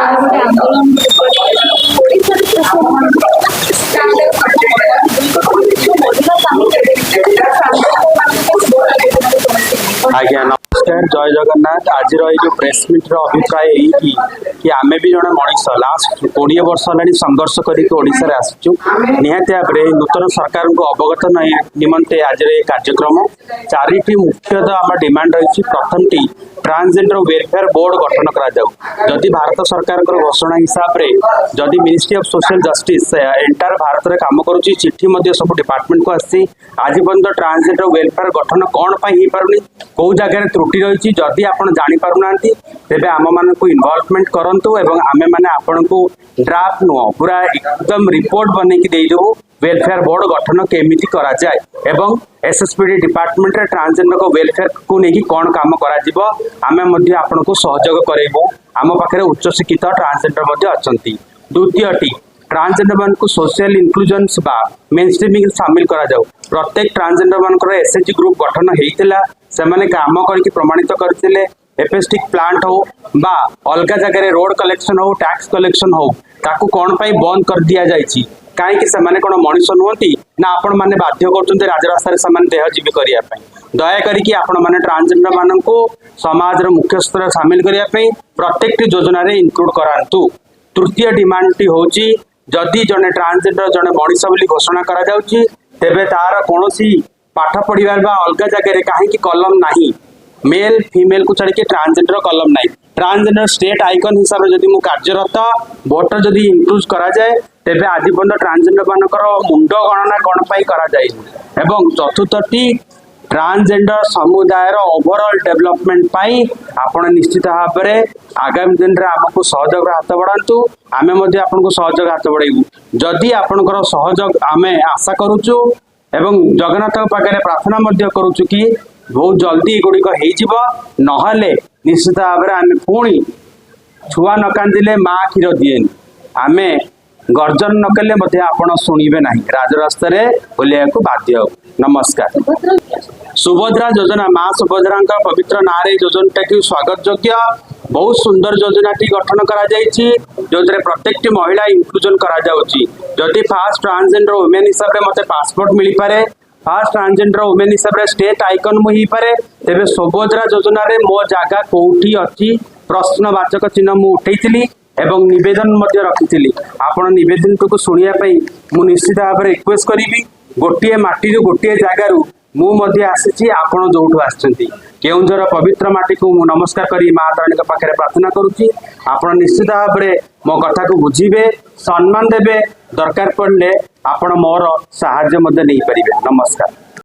आज्ञा नमस्कार जय जगन्नाथ। आज जो प्रेस मीटर अभिप्राय यही कि आम भी जड़े मनीष लास्ट 20 वर्ष है संघर्ष करके आसचु निहाती भाव में नूतन सरकार को अवगत निमंते आज ये कार्यक्रम चारिटी मुख्यतः आम डिमांड रही। प्रथम टी ट्रांसजेंडर वेलफेयर बोर्ड गठन करा भारत सरकार घोषणा हिसाब से जदि ministry of social justice entire Bharat में काम करुच्ची चिट्ठी सब डिपार्टमेंट को आसी आज पर्यटन ट्रांसजेंडर वेलफेयर गठन कौन हो पारुनी कौ जगह त्रुटि रही जदि आप जापना तेज आम मान इनवल्वमेंट करूँ एवं आमे मैंने आपण को ड्राफ्ट नुह पूरा एकदम रिपोर्ट बनईकि देदेबू वेलफेयर बोर्ड गठन केमिति करा जाए एवं एसएसपीडी डिपार्टमेंट रे ट्रांसजेंडर को वेलफेयर को लेकिन कौन काम करा आमे मध्य आपण को सहयोग करेबू। आम पाखे उच्च शिक्षित ट्रांसजेंडर अच्छा। द्वितीय टी ट्रांसजेंडर मान को सोशल इनक्लूजन मेन स्ट्रीमिंग सामिल करा जाऊ। प्रत्येक ट्रांसजेंडर मान एसएचजी ग्रुप गठन होता से काम करके प्रमाणित करते एपेस्टिक प्लांट हो बा अलग जगह रोड कलेक्शन हो टैक्स कलेक्शन हो ताकू कौन पाई बंद कर दिया जाइए कहीं से कौन मनीष नुहति ना आपण मैंने बाध्य कर राजरास्तार से देहजीवी करने दयाकोरी आपण मैंने ट्रांसजेंडर मान को समाज मुख्य स्तर सामिल करने प्रत्येक योजना इनक्लूड करातु। तृतीय डिमांड टी हूँ जदि जड़े ट्रांसजेंडर जड़े मनीष बोली घोषणा करा जाउची तेबे तार कौन पाठ पढ़ा अलग जगह कहीं कलम नहीं मेल फीमेल को छाड़ी ट्रांसजेंडर कलम नहीं। ट्रांसजेंडर स्टेट आइकन हिसाब से जदि कार्यरत वोटर जदि इंक्लूड करा जाए तेबे आज पर्यटन ट्रांसजेंडर मानकर मुंड गणना कौन पाई करा जाए। एवं चतुर्थटी ट्रांसजेंडर समुदायर ओवरऑल डेवलपमेंट पाई आपण निश्चित भाव में आगामी दिन में आमको सहयोग हाथ बढ़ातु आमे मध्य आपन को सहयोग हाथ बढ़ाइबू। जदि आपनकर सहयोग आमे आशा करूचु एवं जगन्नाथ पाखे प्रार्थना मध्य करूचु कि बहुत जल्दी गुड़िक हो निश्चित भाव में आम पुणी छुआ न कांदिले माँ क्षीर दिए आमे गर्जन न कले आपण शुणवे ना राजरास्त बुलिया को बाध्य हो। नमस्कार। सुभद्रा योजना माँ सुभद्रा पवित्र नारे योजना की स्वागत योग्य बहुत सुंदर योजना टी गठन करा जो प्रत्येक महिला इंक्लूजन करा जदि फास्ट ट्रांसजेंडर वुमेन हिसाब से मत पासपोर्ट मिल पारे फास्ट ट्रांसजेंडर वुमेन हिसाब से स्टेट आइकन मुझे पारे तेरे सुभद्रा योजना रे मो जगह कौटी अच्छी प्रश्नवाचक चिन्ह मुझे उठे एवं निवेदन रखी आपण निवेदन को शुणापी मु निश्चित भाव में रिक्वेस्ट करी गोटे माटी गोटे जगार मुझे आसी आपण जो आसछंती केउंझर पवित्र माटी को मु नमस्कार करी माँ तारिणी पाखे प्रार्थना करुच्ची आपण निश्चित भाव में मो कथा को बुझे सम्मान देवे दरकार पड़े आपण मोर साहाय्य नहीं पारे। नमस्कार।